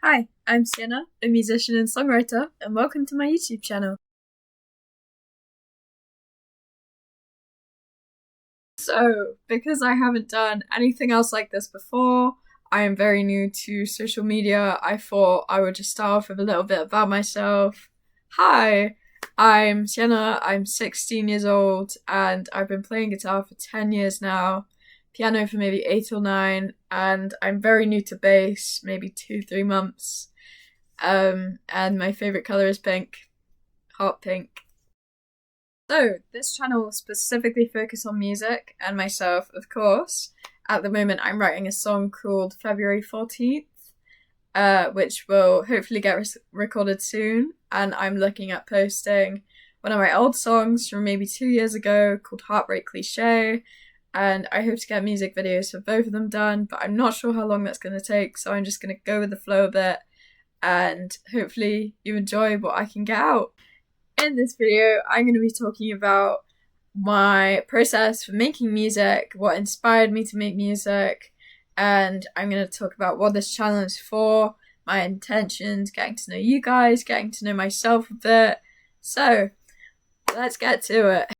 Hi, I'm Sienna, a musician and songwriter, and welcome to my YouTube channel. So, because I haven't done anything else like this before, I am very new to social media. I thought I would just start off with a little bit about myself. Hi, I'm Sienna, I'm 16 years old, and I've been playing guitar for 10 years now, piano for maybe 8 or 9, and I'm very new to bass, maybe 2-3 months. And my favorite color is pink, hot pink. So, this channel will specifically focus on music and myself, of course. At the moment, I'm writing a song called February 14th, which will hopefully get recorded soon. And I'm looking at posting one of my old songs from maybe 2 years ago called Heartbreak Cliche. And I hope to get music videos for both of them done, but I'm not sure how long that's going to take, so I'm just going to go with the flow a bit. And hopefully you enjoy what I can get out. In this video, I'm going to be talking about my process for making music, what inspired me to make music, and I'm going to talk about what this channel is for, my intentions, getting to know you guys, getting to know myself a bit. So, let's get to it.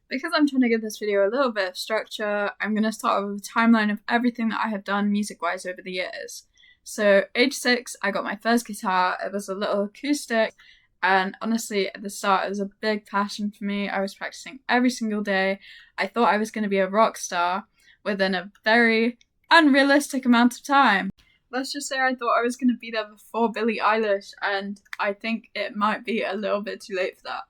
Because I'm trying to give this video a little bit of structure, I'm going to start with a timeline of everything that I have done music-wise over the years. So, age 6, I got my first guitar. It was a little acoustic. And honestly, at the start, it was a big passion for me. I was practicing every single day. I thought I was going to be a rock star within a very unrealistic amount of time. Let's just say I thought I was going to be there before Billie Eilish, and I think it might be a little bit too late for that.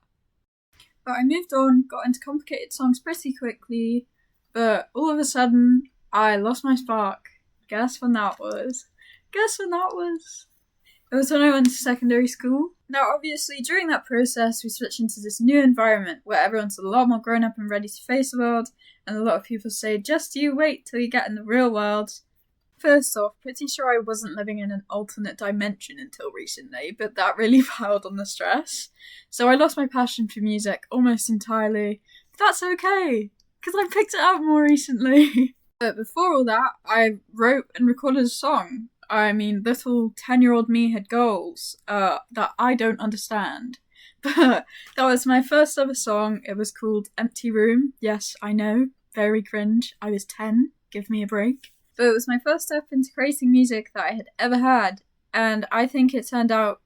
But I moved on, got into complicated songs pretty quickly, but all of a sudden, I lost my spark. Guess when that was? It was when I went to secondary school. Now, obviously, during that process, we switch into this new environment where everyone's a lot more grown up and ready to face the world, and a lot of people say, just you wait till you get in the real world. First off, pretty sure I wasn't living in an alternate dimension until recently, but that really piled on the stress. So I lost my passion for music almost entirely. But that's okay, because I picked it up more recently. But before all that, I wrote and recorded a song. I mean, little 10-year-old me had goals that I don't understand. But that was my first ever song. It was called Empty Room. Yes, I know, very cringe. I was 10, give me a break. But it was my first step into creating music that I had ever had. And I think it turned out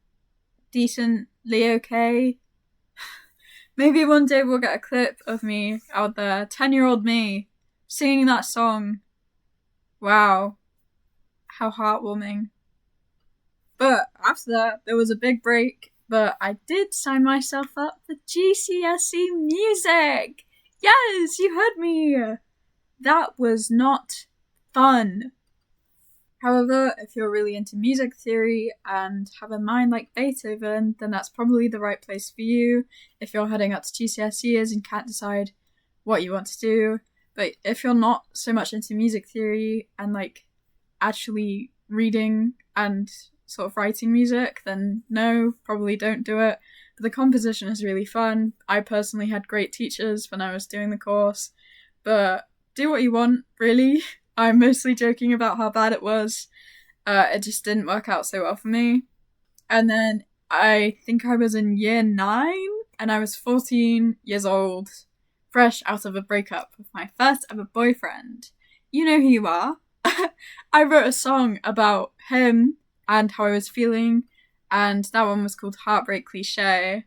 decently okay. Maybe one day we'll get a clip of me out there, 10-year-old me, singing that song. Wow. How heartwarming. But after that, there was a big break, but I did sign myself up for GCSE music! Yes, you heard me! That was not fun. However, if you're really into music theory and have a mind like Beethoven, then that's probably the right place for you if you're heading up to GCSEs and can't decide what you want to do. But if you're not so much into music theory and actually reading and sort of writing music, then no, probably don't do it. But the composition is really fun. I personally had great teachers when I was doing the course, but do what you want, really. I'm mostly joking about how bad it was. It just didn't work out so well for me. And then I think I was in year 9 and I was 14 years old, fresh out of a breakup with my first ever boyfriend. You know who you are. I wrote a song about him and how I was feeling, and that one was called Heartbreak Cliche.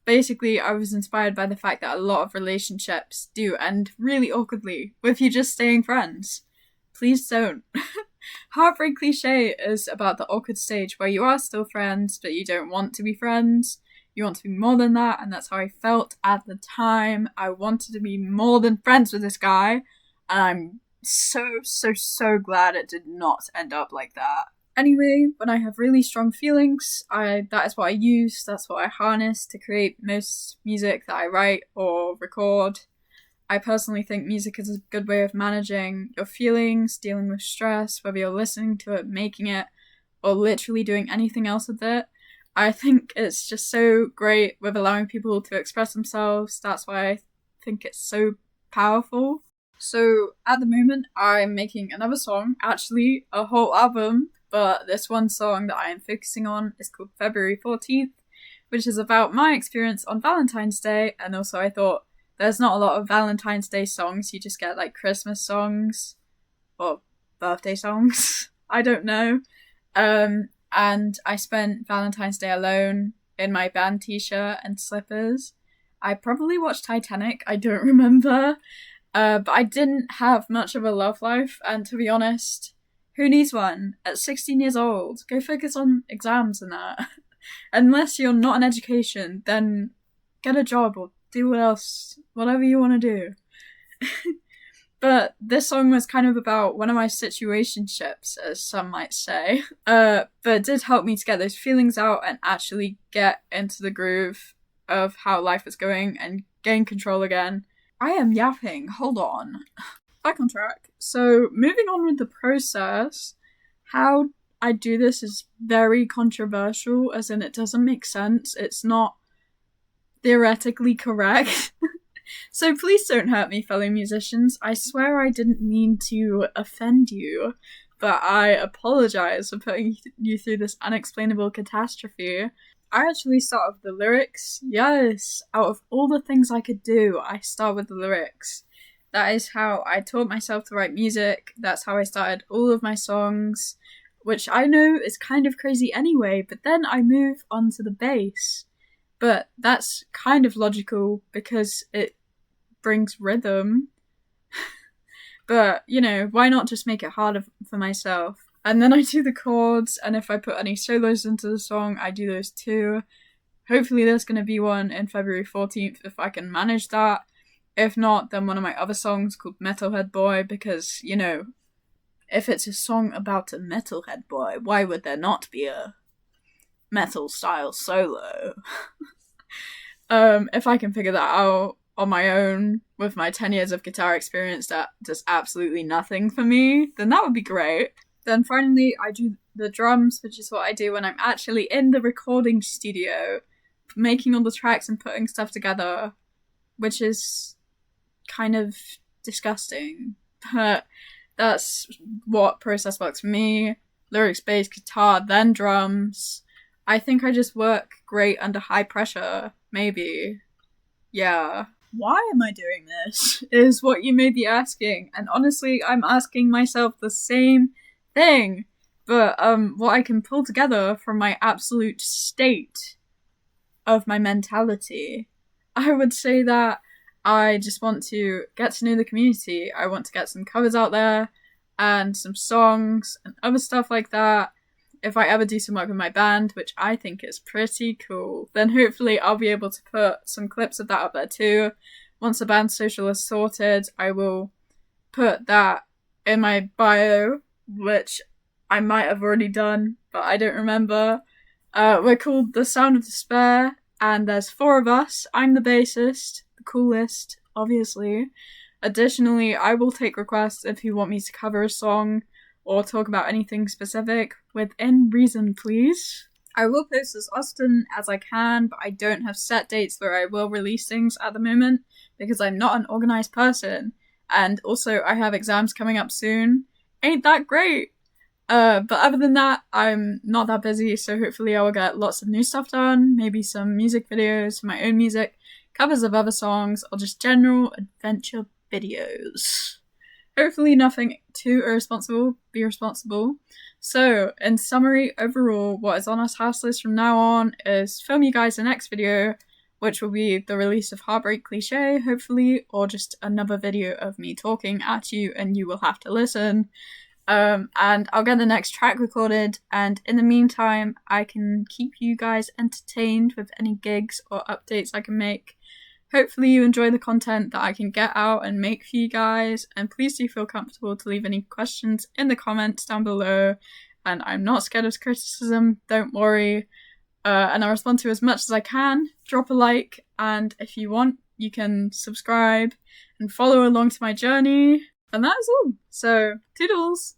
Basically, I was inspired by the fact that a lot of relationships do end really awkwardly with you just staying friends. Please don't. Heartbreak Cliche is about the awkward stage where you are still friends, but you don't want to be friends. You want to be more than that, and that's how I felt at the time. I wanted to be more than friends with this guy, and I'm so glad it did not end up like that. Anyway, when I have really strong feelings, that is what I use, that's what I harness to create most music that I write or record. I personally think music is a good way of managing your feelings, dealing with stress, whether you're listening to it, making it, or literally doing anything else with it. I think it's just so great with allowing people to express themselves. That's why I think it's so powerful. So at the moment, I'm making another song, actually a whole album, but this one song that I am focusing on is called February 14th, which is about my experience on Valentine's Day, and also I thought there's not a lot of Valentine's Day songs, you just get like Christmas songs, or birthday songs, I don't know. And I spent Valentine's Day alone in my band t-shirt and slippers. I probably watched Titanic, I don't remember. But I didn't have much of a love life, and to be honest, who needs one? At 16 years old, go focus on exams and that. Unless you're not in education, then get a job or do whatever you want to do. But this song was kind of about one of my situationships, as some might say. But it did help me to get those feelings out and actually get into the groove of how life was going and gain control again. I am yapping, hold on. Back on track. So, moving on with the process, how I do this is very controversial, as in it doesn't make sense. It's not theoretically correct. So please don't hurt me, fellow musicians. I swear I didn't mean to offend you, but I apologize for putting you through this unexplainable catastrophe. I actually start with the lyrics. Yes, out of all the things I could do, I start with the lyrics. That is how I taught myself to write music. That's how I started all of my songs, which I know is kind of crazy anyway, but then I move on to the bass. But that's kind of logical because it brings rhythm. But, you know, why not just make it harder for myself? And then I do the chords, and if I put any solos into the song, I do those too. Hopefully there's going to be one in February 14th if I can manage that. If not, then one of my other songs called Metalhead Boy, because, you know, if it's a song about a metalhead boy, why would there not be a metal-style solo? If I can figure that out on my own, with my 10 years of guitar experience that does absolutely nothing for me, then that would be great. Then finally, I do the drums, which is what I do when I'm actually in the recording studio, making all the tracks and putting stuff together, which is kind of disgusting. But that's what process works for me. Lyrics, bass, guitar, then drums. I think I just work great under high pressure, maybe. Yeah. Why am I doing this? Is what you may be asking. And honestly, I'm asking myself the same thing. But what I can pull together from my absolute state of my mentality, I would say that I just want to get to know the community. I want to get some covers out there and some songs and other stuff like that. If I ever do some work with my band, which I think is pretty cool, then hopefully I'll be able to put some clips of that up there too. Once the band social is sorted, I will put that in my bio, which I might have already done, but I don't remember. We're called The Sound of Despair, and there's 4 of us. I'm the bassist, the coolest, obviously. Additionally, I will take requests if you want me to cover a song or talk about anything specific, within reason, please. I will post as often as I can, but I don't have set dates where I will release things at the moment, because I'm not an organised person, and also I have exams coming up soon. Ain't that great? But other than that, I'm not that busy, so hopefully I will get lots of new stuff done, maybe some music videos for my own music, covers of other songs, or just general adventure videos. Hopefully nothing too irresponsible, be responsible. So, in summary, overall, what is on our task list from now on is film you guys the next video, which will be the release of Heartbreak Cliche, hopefully, or just another video of me talking at you and you will have to listen. And I'll get the next track recorded, and in the meantime, I can keep you guys entertained with any gigs or updates I can make. Hopefully you enjoy the content that I can get out and make for you guys, and please do feel comfortable to leave any questions in the comments down below, and I'm not scared of criticism, don't worry, and I'll respond to as much as I can. Drop a like, and if you want, you can subscribe and follow along to my journey, and that is all. So, toodles!